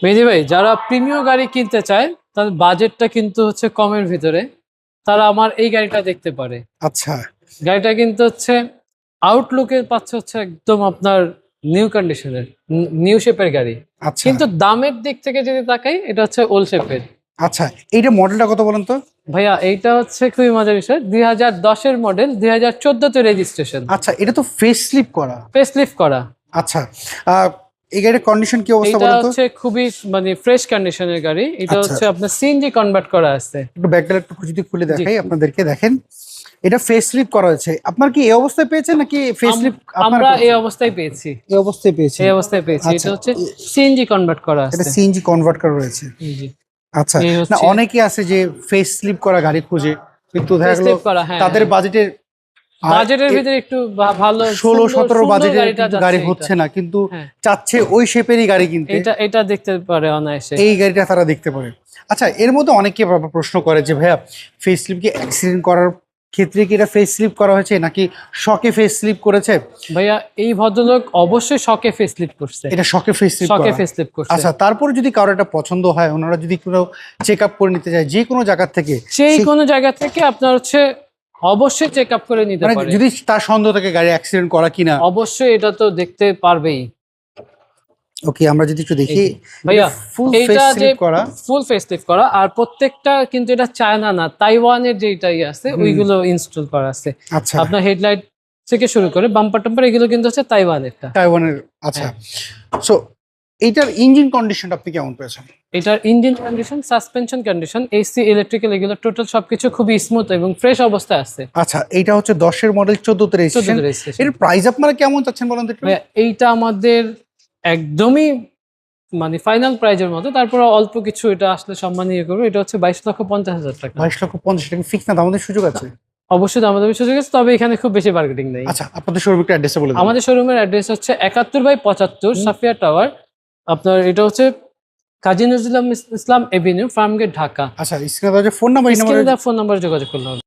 মেহেদী ভাই, যারা প্রিমিয়াম গাড়ি কিনতে চায় তাদের বাজেটটা কিন্তু হচ্ছে কমের ভিতরে, তারা আমার এই গাড়িটা দেখতে পারে। আচ্ছা, গাড়িটা কিন্তু হচ্ছে আউটলুকে পাচ্ছে হচ্ছে একদম আপনার নিউ কন্ডিশনের, নিউ শেপের গাড়ি, আচ্ছা, কিন্তু দামের দিক থেকে যদি তাকাই এটা হচ্ছে ওল্ড শেপের। আচ্ছা। এইটা মডেলটা কত বলেন তো? ভাইয়া এইটা হচ্ছে খুবই মজার বিষয়, 2010-এর মডেল, 2014-তে রেজিস্ট্রেশন, আচ্ছা, এটা তো ফেস স্লিপ করা। ফেস লিফট করা। আচ্ছা, এই গাড়ির কন্ডিশন কি অবস্থা এটা বলেন তো? হচ্ছে খুবই মানে ফ্রেশ কন্ডিশনের গাড়ি। এটা আচ্ছা। হচ্ছে আপনার সিএনজি কনভার্ট করা আছে। একটু ব্যাকডালা একটু যদি খুলে জি। দেখাই আপনাদেরকে, দেখেন এটা ফেস স্লিপ করা হয়েছে। আপনার কি এই অবস্থায় পেয়েছেন নাকি ফেস স্লিপ? আমরা এই অবস্থায় পেয়েছি, এই অবস্থায় পেয়েছেন? এই অবস্থায় পেয়েছি। আচ্ছা, এটা হচ্ছে সিএনজি কনভার্ট করা এটা আছে। সিএনজি কনভার্ট করা রয়েছে। জি। আচ্ছা, এই না হচ্ছে অনেকে আছে যে ফেস স্লিপ করা গাড়ি খুঁজে, কিন্তু দেখা গেল ফেসলিফট করা, হ্যাঁ, তাদের বাজেটের বাজেটের ভিতরে একটু ভালো 16-17 সুন্দর বাজেটের গাড়িটা কিন্তু যাচ্ছে গাড়ি এটা। হচ্ছে না, কিন্তু হ্যাঁ, চাচ্ছে ওই শেপেরই গাড়ি কিনতে। এটা দেখতে পারে অনায়াসে। এই গাড়িটা তারা দেখতে পারে। আচ্ছা, এর মধ্যে অনেকে প্রশ্ন করে যে ভাইয়া, ফেস স্লিপ কি অ্যাক্সিডেন্ট করার ক্ষেত্রে কি এটা ফেস স্লিপ করা হয়েছে নাকি শকে ফেস স্লিপ করেছে? ভাইয়া এই ভদ্রলোক অবশ্যই শকে ফেসলিফট করছে, এটা শকে ফেস স্লিপ শকে করা। ফেসলিফট করছে। আচ্ছা, তারপরে যদি কারো এটা পছন্দ হয়, ওনারা যদি কোনো চেক আপ করে নিতে চায় যে কোনো জায়গা থেকে, সেই কোনো জায়গা থেকে আপনার হচ্ছে অবশ্যই চেক আপ করে নিতে মানে পারে। যদি তার সন্দেহ থাকে গাড়ি অ্যাক্সিডেন্ট করা কিনা, অবশ্যই এটা তো দেখতে পারবেই। ওকে, আমরা যদি একটু দেখি ভাইয়া ফুল ফেস এইটা যে স্লিপ করা। ফুল ফেসলিফট করা, আর প্রত্যেকটা কিন্তু এটা চায়না না, তাইওয়ানের যেটাই আছে ওইগুলো ইনস্টল করা আছে। আচ্ছা, আপনার হেডলাইট থেকে শুরু করে বাম্পার টাম্পার এগুলো কিন্তু হচ্ছে তাইওয়ানেরটা। তাইওয়ানের। আচ্ছা, সো এইটার ইঞ্জিন কন্ডিশনটা আপনি কেমন পেয়েছেন? এটার engine condition, suspension condition, AC, electrical, এগুলো টোটাল সবকিছু খুবই স্মুথ এবং ফ্রেশ অবস্থায় আছে। আচ্ছা, এইটা হচ্ছে 10-এর মডেল, 14-তে রেজিস্ট্রেশন। 14 registration। এর প্রাইস আপনারা কেমন চাচ্ছেন বলেন তো একটু? ভাইয়া, এইটা আমাদের একদমই মানে ফাইনাল প্রাইজের মতো, তারপর অল্প কিছু এটা আসলে সম্মান ইয়ে করবো। এটা হচ্ছে 22,50,000 টাকা। 22,50,000 টাকা ফিক্স না, আমাদের সুযোগ আছে? অবশ্যই আমাদের সুযোগ আছে, তবে এখানে খুব বেশি মার্কেটিং নেই। আচ্ছা, আপনাদের শোরুম একটু অ্যাড্রেসে বলে দিন। আমাদের শোরুমের অ্যাড্রেস হচ্ছে 71/75 সাফিয়া টাওয়ার। আপনার এটা হচ্ছে কাজী নজরুল ইসলাম এভিনিউ, ফার্মগেট, ঢাকা। আচ্ছা, স্ক্রিনে দেওয়া যে ফোন নাম্বার, এই নাম্বারে ফোন নাম্বারে যোগাযোগ করলে হবে।